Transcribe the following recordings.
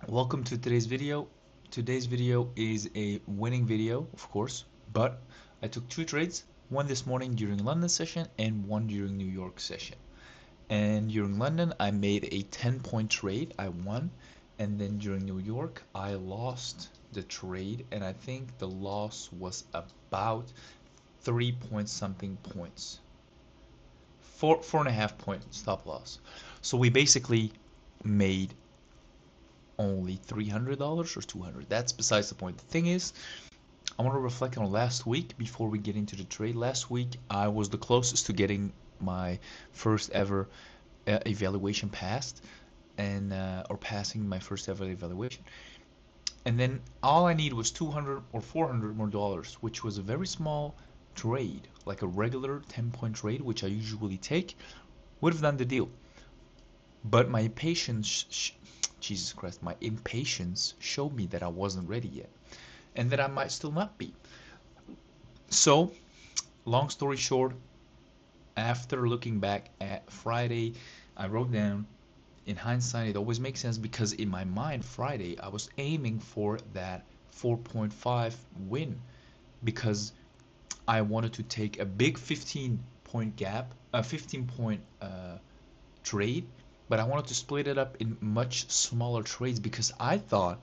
Welcome to today's video. Today's video is a winning video, of course, but I took two trades, one this morning during London session and one during New York session. And during London, I made a 10-point trade. I won. And then during New York, I lost the trade, and I think the loss was about 3 point something points. Four and a half point stop loss. So we basically made only $300 or 200. That's besides the point. The thing is, I want to reflect on last week before we get into the trade. Last week, I was the closest to getting my first ever evaluation passed, and or passing my first ever evaluation. And then all I need was 200 or 400 more dollars, which was a very small trade, like a regular 10-point trade, which I usually take, would have done the deal. But my impatience, Jesus Christ, my impatience showed me that I wasn't ready yet, and that I might still not be. So, long story short, after looking back at Friday, I wrote down, in hindsight, it always makes sense because in my mind, Friday, I was aiming for that 4.5 win because I wanted to take a big 15-point gap, a 15-point trade, but I wanted to split it up in much smaller trades because I thought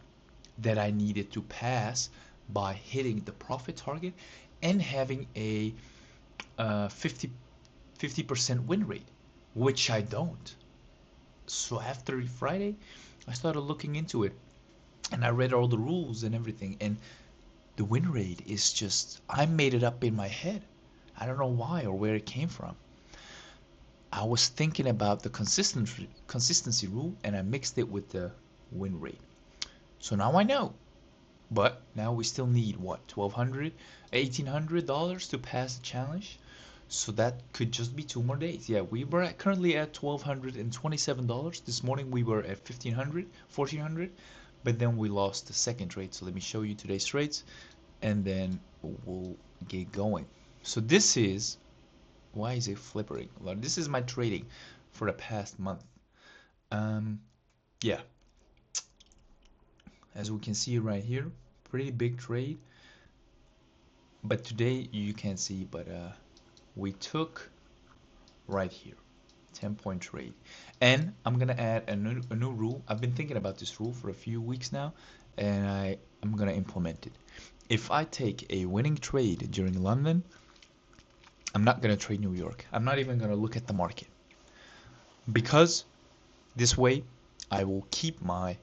that I needed to pass by hitting the profit target and having a 50% win rate, which I don't. So after Friday, I started looking into it and I read all the rules and everything, and the win rate is just, I made it up in my head. I don't know why or where it came from. I was thinking about the consistency rule and I mixed it with the win rate. So now I know. But now we still need what, $1,200, $1,800 to pass the challenge. So that could just be 2 more days. Yeah, we were currently at $1,227. This morning we were at $1,500, $1,400, but then we lost the second trade. So let me show you today's trades, and then we'll get going. So this is, why is it flippering? Well, this is my trading for the past month. Yeah, as we can see right here, pretty big trade. But today you can't see, but we took right here 10-point trade, and I'm gonna add a new rule. I've been thinking about this rule for a few weeks now, and I'm gonna implement it. If I take a winning trade during London, I'm not gonna trade New York. I'm not even gonna look at the market, because this way I will keep my,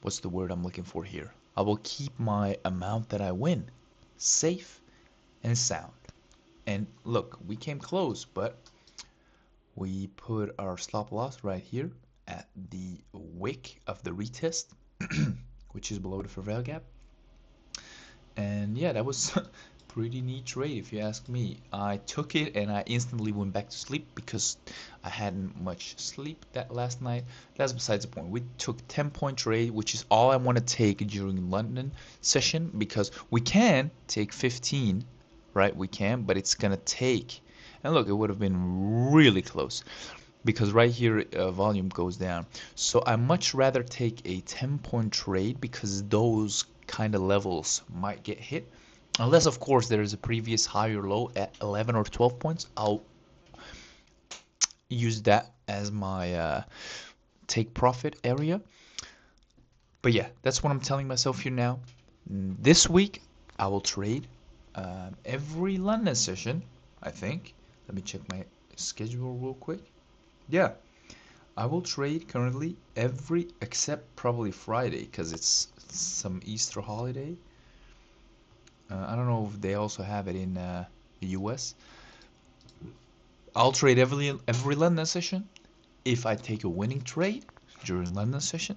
what's the word I'm looking for here? I will keep my amount that I win safe and sound. And look, we came close, but we put our stop loss right here at the wick of the retest, which is below the fair value gap. And yeah, that was pretty neat trade if you ask me. I took it and I instantly went back to sleep because I hadn't much sleep that last night. That's besides the point. We took 10-point trade, which is all I want to take during London session, because we can take 15, right? We can, but it's gonna take, and look, it would have been really close because right here volume goes down. So I much rather take a 10-point trade because those kind of levels might get hit. Unless, of course, there is a previous high or low at 11 or 12 points, I'll use that as my take profit area. But yeah, that's what I'm telling myself here now. This week, I will trade every London session, I think. Let me check my schedule real quick. Yeah, I will trade currently every, except probably Friday, because it's some Easter holiday. I don't know if they also have it in the US. I'll trade every London session. If I take a winning trade during London session,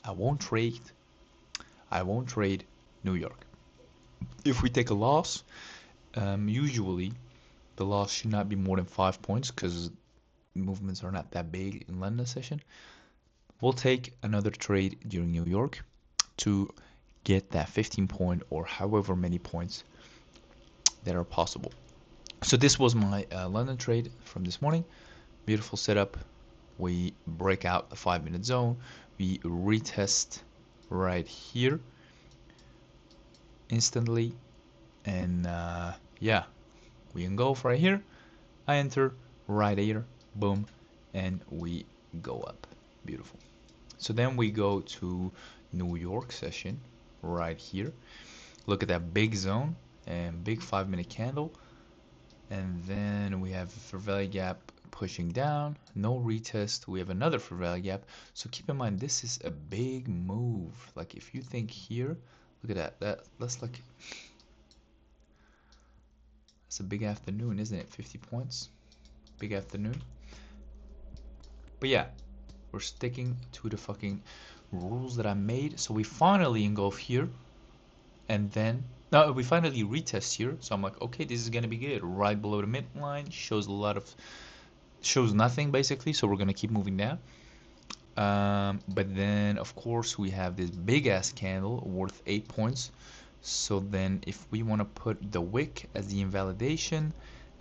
I won't trade. I won't trade New York. If we take a loss, usually the loss should not be more than 5 points because movements are not that big in London session. We'll take another trade during New York to get that 15-point or however many points that are possible. So this was my London trade from this morning. Beautiful setup, we break out the 5-minute zone, we retest right here instantly, and yeah, we engulf right here, I enter right here, boom, and we go up. Beautiful. So then we go to New York session right here. Look at that big zone and big 5-minute candle, and then we have fair value gap pushing down, no retest. We have another fair value gap. So keep in mind, this is a big move. Like if you think here, look at that. That's like, it's a big afternoon, isn't it? 50 points, big afternoon. But yeah, we're sticking to the fucking rules that I made. So we finally engulf here, and then no, we finally retest here. So I'm like, okay, this is gonna be good. Right below the midline, shows nothing basically. So we're gonna keep moving down. But then of course we have this big ass candle worth 8 points. So then if we want to put the wick as the invalidation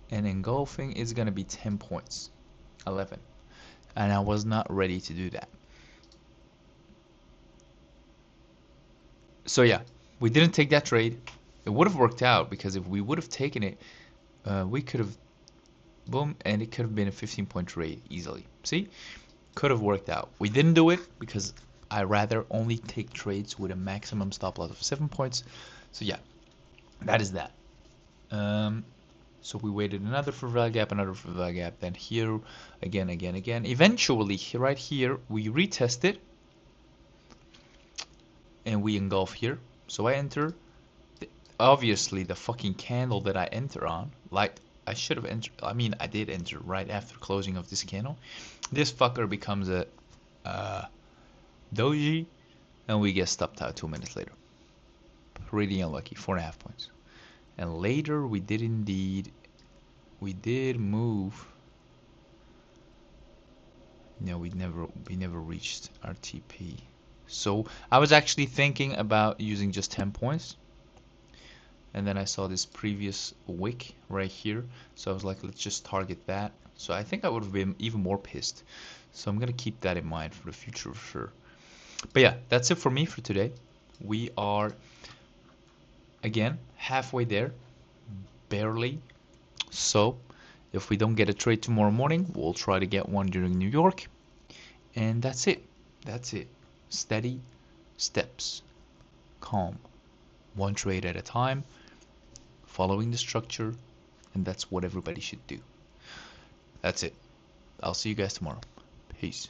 and engulfing, it's gonna be 10 points, 11, and I was not ready to do that. So yeah, we didn't take that trade. It would have worked out, because if we would have taken it, we could have, boom, and it could have been a 15-point trade easily. See, could have worked out. We didn't do it because I rather only take trades with a maximum stop loss of 7 points. So yeah, that is that. So we waited another fair value gap, another fair value gap, then here, again. Eventually, right here, we retest it, and we engulf here. So I enter. Obviously, the fucking candle that I enter on, like I should have entered. I mean, I did enter right after closing of this candle. This fucker becomes a doji, and we get stopped out 2 minutes later. Pretty unlucky, 4.5 points. And later we did move. No, we never reached our TP. So I was actually thinking about using just 10 points. And then I saw this previous wick right here. So I was like, let's just target that. So I think I would have been even more pissed. So I'm going to keep that in mind for the future for sure. But yeah, that's it for me for today. We are, again, halfway there. Barely. So if we don't get a trade tomorrow morning, we'll try to get one during New York. And that's it. That's it. Steady steps. Calm. One trade at a time. Following the structure. And that's what everybody should do. That's it. I'll see you guys tomorrow. Peace.